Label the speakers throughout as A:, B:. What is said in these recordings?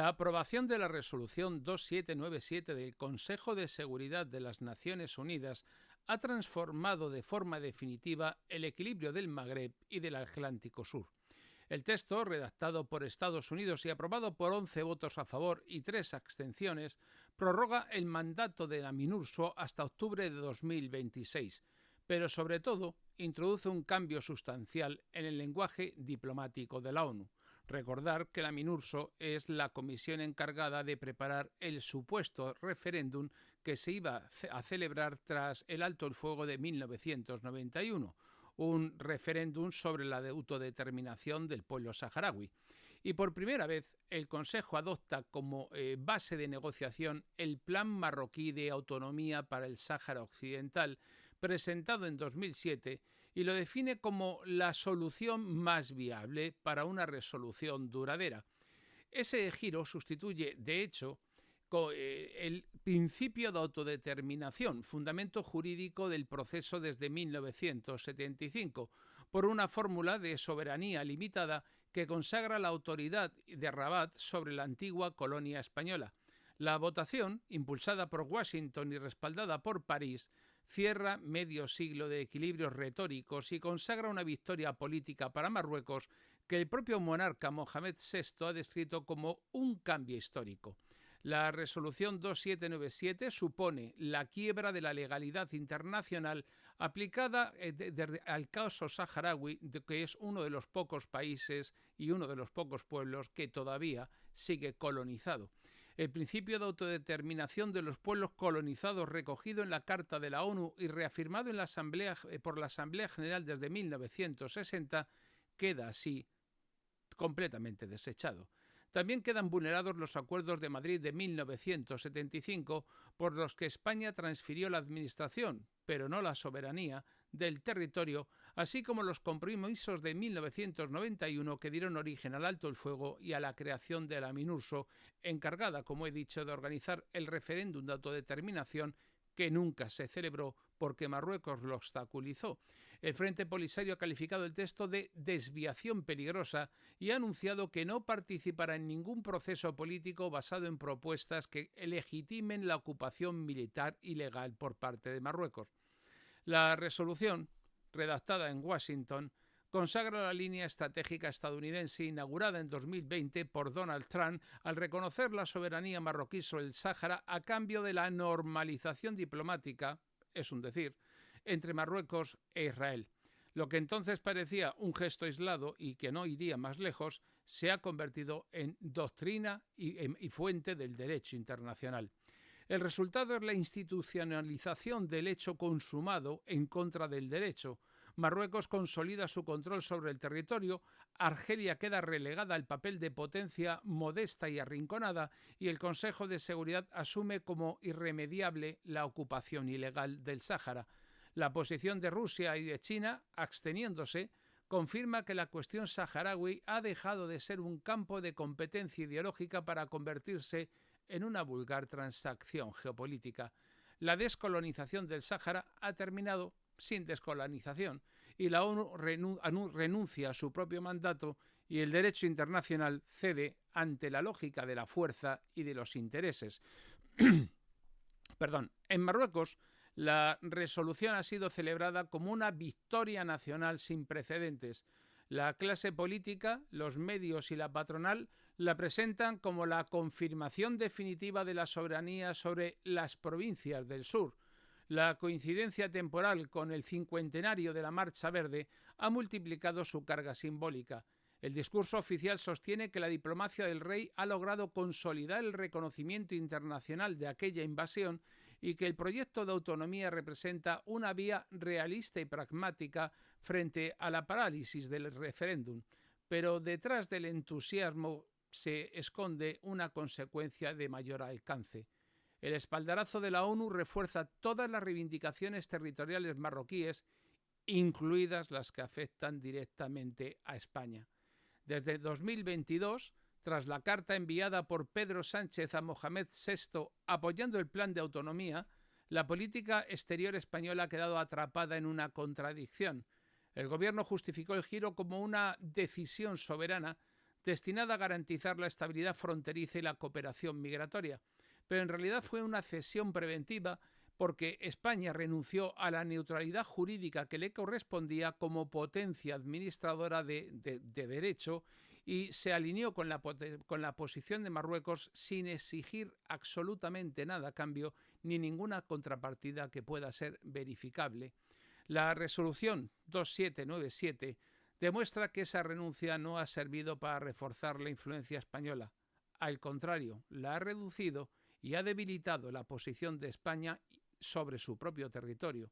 A: La aprobación de la Resolución 2797 del Consejo de Seguridad de las Naciones Unidas ha transformado de forma definitiva el equilibrio del Magreb y del Atlántico Sur. El texto, redactado por Estados Unidos y aprobado por 11 votos a favor y 3 abstenciones, prorroga el mandato de la MINURSO hasta octubre de 2026, pero sobre todo introduce un cambio sustancial en el lenguaje diplomático de la ONU. Recordar que la MINURSO es la comisión encargada de preparar el supuesto referéndum que se iba a celebrar tras el alto el fuego de 1991, un referéndum sobre la autodeterminación del pueblo saharaui. Y por primera vez el Consejo adopta como base de negociación el Plan Marroquí de Autonomía para el Sáhara Occidental, presentado en 2007, y lo define como la solución más viable para una resolución duradera. Ese giro sustituye, de hecho, el principio de autodeterminación, fundamento jurídico del proceso desde 1975, por una fórmula de soberanía limitada que consagra la autoridad de Rabat sobre la antigua colonia española. La votación, impulsada por Washington y respaldada por París, cierra medio siglo de equilibrios retóricos y consagra una victoria política para Marruecos que el propio monarca Mohamed VI ha descrito como un cambio histórico. La resolución 2797 supone la quiebra de la legalidad internacional aplicada al caso saharaui, que es uno de los pocos países y uno de los pocos pueblos que todavía sigue colonizado. El principio de autodeterminación de los pueblos colonizados, recogido en la Carta de la ONU y reafirmado en por la Asamblea General desde 1960, queda así completamente desechado. También quedan vulnerados los acuerdos de Madrid de 1975, por los que España transfirió la administración, pero no la soberanía, del territorio, así como los compromisos de 1991 que dieron origen al alto el fuego y a la creación de la MINURSO, encargada, como he dicho, de organizar el referéndum de autodeterminación que nunca se celebró porque Marruecos lo obstaculizó. El Frente Polisario ha calificado el texto de desviación peligrosa y ha anunciado que no participará en ningún proceso político basado en propuestas que legitimen la ocupación militar ilegal por parte de Marruecos. La resolución, redactada en Washington, consagra la línea estratégica estadounidense inaugurada en 2020 por Donald Trump al reconocer la soberanía marroquí sobre el Sáhara a cambio de la normalización diplomática, es un decir, entre Marruecos e Israel. Lo que entonces parecía un gesto aislado y que no iría más lejos, se ha convertido en doctrina y fuente del derecho internacional. El resultado es la institucionalización del hecho consumado en contra del derecho. Marruecos consolida su control sobre el territorio, Argelia queda relegada al papel de potencia modesta y arrinconada, y el Consejo de Seguridad asume como irremediable la ocupación ilegal del Sáhara. La posición de Rusia y de China, absteniéndose, confirma que la cuestión saharaui ha dejado de ser un campo de competencia ideológica para convertirse en una vulgar transacción geopolítica. La descolonización del Sáhara ha terminado sin descolonización y la ONU renuncia a su propio mandato y el derecho internacional cede ante la lógica de la fuerza y de los intereses. En Marruecos, la resolución ha sido celebrada como una victoria nacional sin precedentes. La clase política, los medios y la patronal la presentan como la confirmación definitiva de la soberanía sobre las provincias del sur. La coincidencia temporal con el cincuentenario de la Marcha Verde ha multiplicado su carga simbólica. El discurso oficial sostiene que la diplomacia del rey ha logrado consolidar el reconocimiento internacional de aquella invasión y que el proyecto de autonomía representa una vía realista y pragmática frente a la parálisis del referéndum. Pero detrás del entusiasmo se esconde una consecuencia de mayor alcance. El espaldarazo de la ONU refuerza todas las reivindicaciones territoriales marroquíes, incluidas las que afectan directamente a España. Desde 2022, tras la carta enviada por Pedro Sánchez a Mohamed VI apoyando el plan de autonomía, la política exterior española ha quedado atrapada en una contradicción. El gobierno justificó el giro como una decisión soberana, destinada a garantizar la estabilidad fronteriza y la cooperación migratoria. Pero en realidad fue una cesión preventiva porque España renunció a la neutralidad jurídica que le correspondía como potencia administradora de derecho y se alineó con la posición de Marruecos sin exigir absolutamente nada a cambio ni ninguna contrapartida que pueda ser verificable. La resolución 2797 demuestra que esa renuncia no ha servido para reforzar la influencia española. Al contrario, la ha reducido y ha debilitado la posición de España sobre su propio territorio.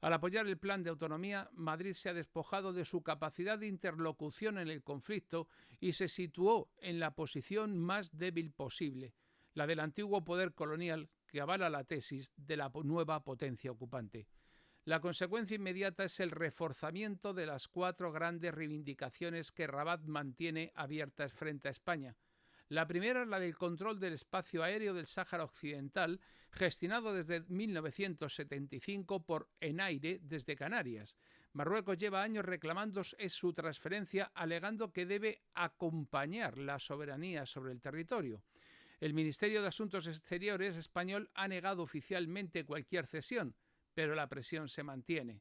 A: Al apoyar el plan de autonomía, Madrid se ha despojado de su capacidad de interlocución en el conflicto y se situó en la posición más débil posible, la del antiguo poder colonial que avala la tesis de la nueva potencia ocupante. La consecuencia inmediata es el reforzamiento de las 4 grandes reivindicaciones que Rabat mantiene abiertas frente a España. La primera es la del control del espacio aéreo del Sáhara Occidental, gestionado desde 1975 por Enaire desde Canarias. Marruecos lleva años reclamando su transferencia, alegando que debe acompañar la soberanía sobre el territorio. El Ministerio de Asuntos Exteriores español ha negado oficialmente cualquier cesión, pero la presión se mantiene.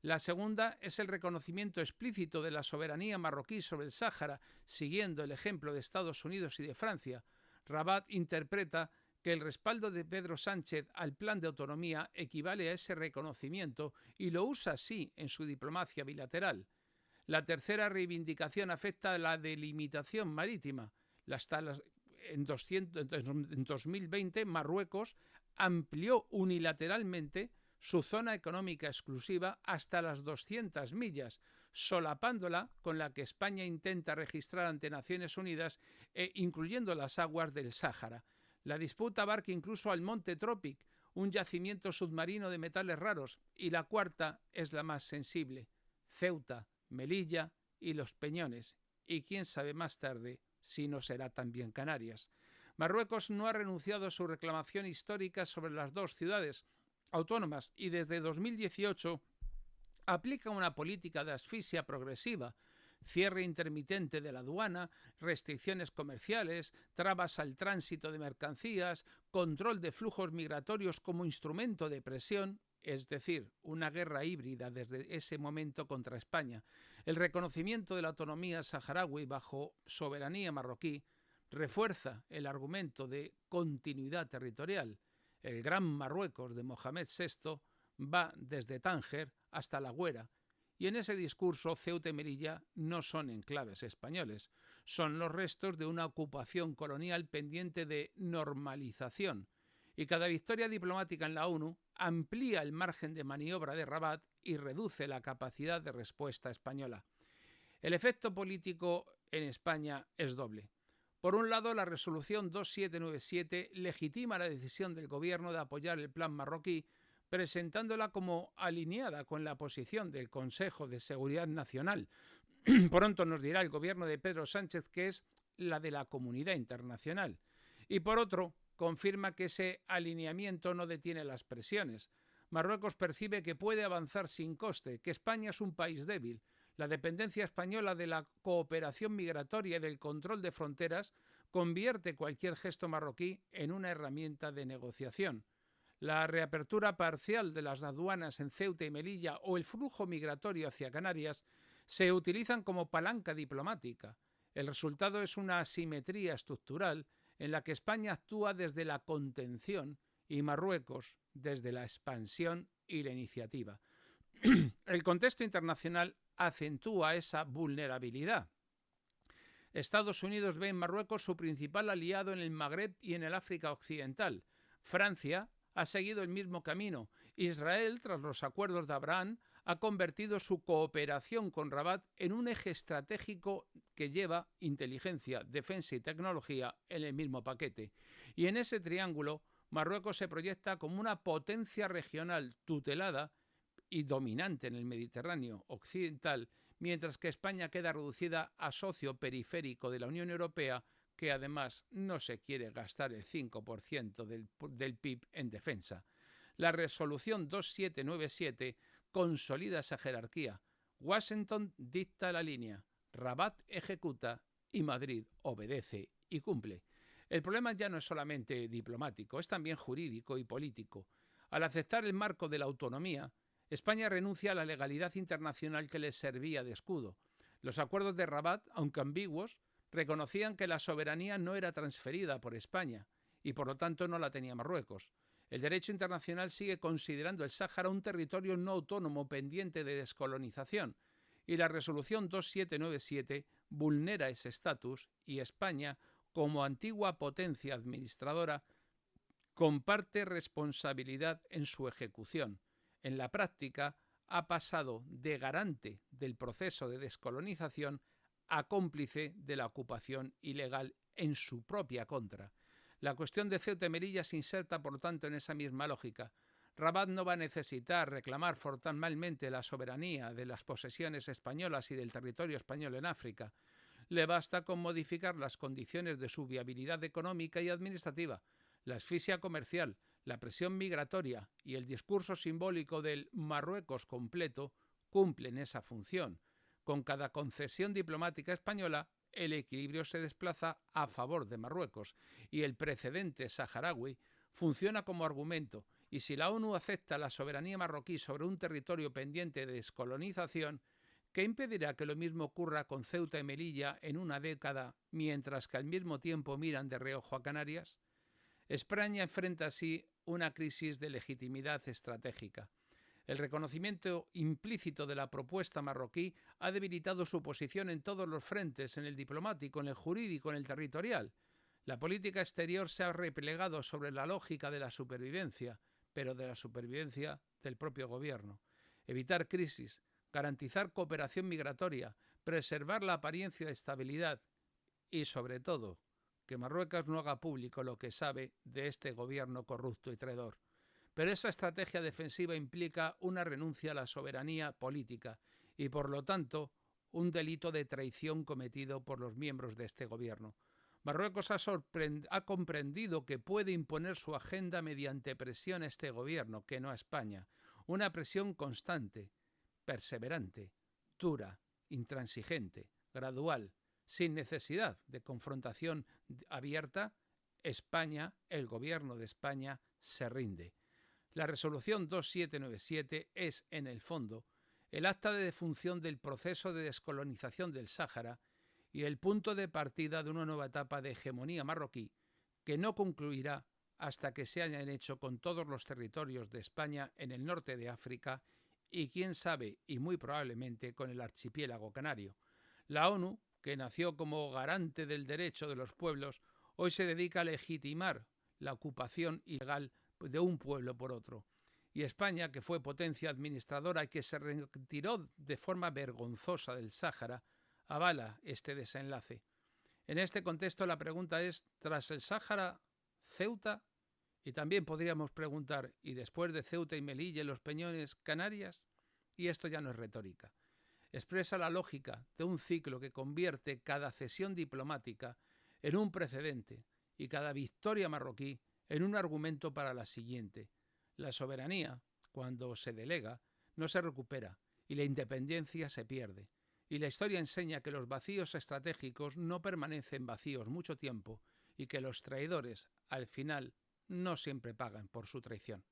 A: La segunda es el reconocimiento explícito de la soberanía marroquí sobre el Sáhara, siguiendo el ejemplo de Estados Unidos y de Francia. Rabat interpreta que el respaldo de Pedro Sánchez al plan de autonomía equivale a ese reconocimiento y lo usa así en su diplomacia bilateral. La tercera reivindicación afecta a la delimitación marítima. En 2020, Marruecos amplió unilateralmente su zona económica exclusiva hasta las 200 millas, solapándola con la que España intenta registrar ante Naciones Unidas, incluyendo las aguas del Sáhara. La disputa abarca incluso al Monte Tropic, un yacimiento submarino de metales raros, y la cuarta es la más sensible: Ceuta, Melilla y Los Peñones, y quién sabe más tarde si no será también Canarias. Marruecos no ha renunciado a su reclamación histórica sobre las 2 ciudades autónomas y desde 2018 aplica una política de asfixia progresiva: cierre intermitente de la aduana, restricciones comerciales, trabas al tránsito de mercancías, control de flujos migratorios como instrumento de presión, es decir, una guerra híbrida desde ese momento contra España. El reconocimiento de la autonomía saharaui bajo soberanía marroquí refuerza el argumento de continuidad territorial. El Gran Marruecos de Mohamed VI va desde Tánger hasta La Güera, y en ese discurso Ceuta y Melilla no son enclaves españoles, son los restos de una ocupación colonial pendiente de normalización, y cada victoria diplomática en la ONU amplía el margen de maniobra de Rabat y reduce la capacidad de respuesta española. El efecto político en España es doble. Por un lado, la resolución 2797 legitima la decisión del gobierno de apoyar el plan marroquí, presentándola como alineada con la posición del Consejo de Seguridad Nacional. Pronto nos dirá el gobierno de Pedro Sánchez que es la de la comunidad internacional. Y por otro, confirma que ese alineamiento no detiene las presiones. Marruecos percibe que puede avanzar sin coste, que España es un país débil. La dependencia española de la cooperación migratoria y del control de fronteras convierte cualquier gesto marroquí en una herramienta de negociación. La reapertura parcial de las aduanas en Ceuta y Melilla o el flujo migratorio hacia Canarias se utilizan como palanca diplomática. El resultado es una asimetría estructural en la que España actúa desde la contención y Marruecos desde la expansión y la iniciativa. El contexto internacional acentúa esa vulnerabilidad. Estados Unidos ve en Marruecos su principal aliado en el Magreb y en el África Occidental. Francia ha seguido el mismo camino. Israel, tras los acuerdos de Abraham, ha convertido su cooperación con Rabat en un eje estratégico que lleva inteligencia, defensa y tecnología en el mismo paquete. Y en ese triángulo, Marruecos se proyecta como una potencia regional tutelada y dominante en el Mediterráneo occidental, mientras que España queda reducida a socio periférico de la Unión Europea, que además no se quiere gastar el 5% del PIB en defensa. La resolución 2797 consolida esa jerarquía. Washington dicta la línea, Rabat ejecuta y Madrid obedece y cumple. El problema ya no es solamente diplomático, es también jurídico y político. Al aceptar el marco de la autonomía, España renuncia a la legalidad internacional que les servía de escudo. Los acuerdos de Rabat, aunque ambiguos, reconocían que la soberanía no era transferida por España y por lo tanto no la tenía Marruecos. El derecho internacional sigue considerando el Sáhara un territorio no autónomo pendiente de descolonización y la resolución 2797 vulnera ese estatus y España, como antigua potencia administradora, comparte responsabilidad en su ejecución. En la práctica, ha pasado de garante del proceso de descolonización a cómplice de la ocupación ilegal en su propia contra. La cuestión de Ceuta y Melilla se inserta, por lo tanto, en esa misma lógica. Rabat no va a necesitar reclamar formalmente la soberanía de las posesiones españolas y del territorio español en África. Le basta con modificar las condiciones de su viabilidad económica y administrativa, la asfixia comercial, la presión migratoria y el discurso simbólico del Marruecos completo cumplen esa función. Con cada concesión diplomática española, el equilibrio se desplaza a favor de Marruecos y el precedente saharaui funciona como argumento, y si la ONU acepta la soberanía marroquí sobre un territorio pendiente de descolonización, ¿qué impedirá que lo mismo ocurra con Ceuta y Melilla en una década, mientras que al mismo tiempo miran de reojo a Canarias? España enfrenta así una crisis de legitimidad estratégica. El reconocimiento implícito de la propuesta marroquí ha debilitado su posición en todos los frentes, en el diplomático, en el jurídico, en el territorial. La política exterior se ha replegado sobre la lógica de la supervivencia, pero de la supervivencia del propio gobierno. Evitar crisis, garantizar cooperación migratoria, preservar la apariencia de estabilidad y, sobre todo, que Marruecos no haga público lo que sabe de este gobierno corrupto y traidor. Pero esa estrategia defensiva implica una renuncia a la soberanía política y, por lo tanto, un delito de traición cometido por los miembros de este gobierno. Marruecos ha comprendido que puede imponer su agenda mediante presión a este gobierno, que no a España. Una presión constante, perseverante, dura, intransigente, gradual, sin necesidad de confrontación abierta. España, el gobierno de España, se rinde. La resolución 2797 es, en el fondo, el acta de defunción del proceso de descolonización del Sáhara y el punto de partida de una nueva etapa de hegemonía marroquí que no concluirá hasta que se hayan hecho con todos los territorios de España en el norte de África y, quién sabe, y muy probablemente con el archipiélago canario. La ONU, que nació como garante del derecho de los pueblos, hoy se dedica a legitimar la ocupación ilegal de un pueblo por otro. Y España, que fue potencia administradora y que se retiró de forma vergonzosa del Sáhara, avala este desenlace. En este contexto la pregunta es, ¿tras el Sáhara, Ceuta? Y también podríamos preguntar, ¿y después de Ceuta y Melilla y los Peñones, Canarias? Y esto ya no es retórica. Expresa la lógica de un ciclo que convierte cada cesión diplomática en un precedente y cada victoria marroquí en un argumento para la siguiente. La soberanía, cuando se delega, no se recupera y la independencia se pierde. Y la historia enseña que los vacíos estratégicos no permanecen vacíos mucho tiempo y que los traidores, al final, no siempre pagan por su traición.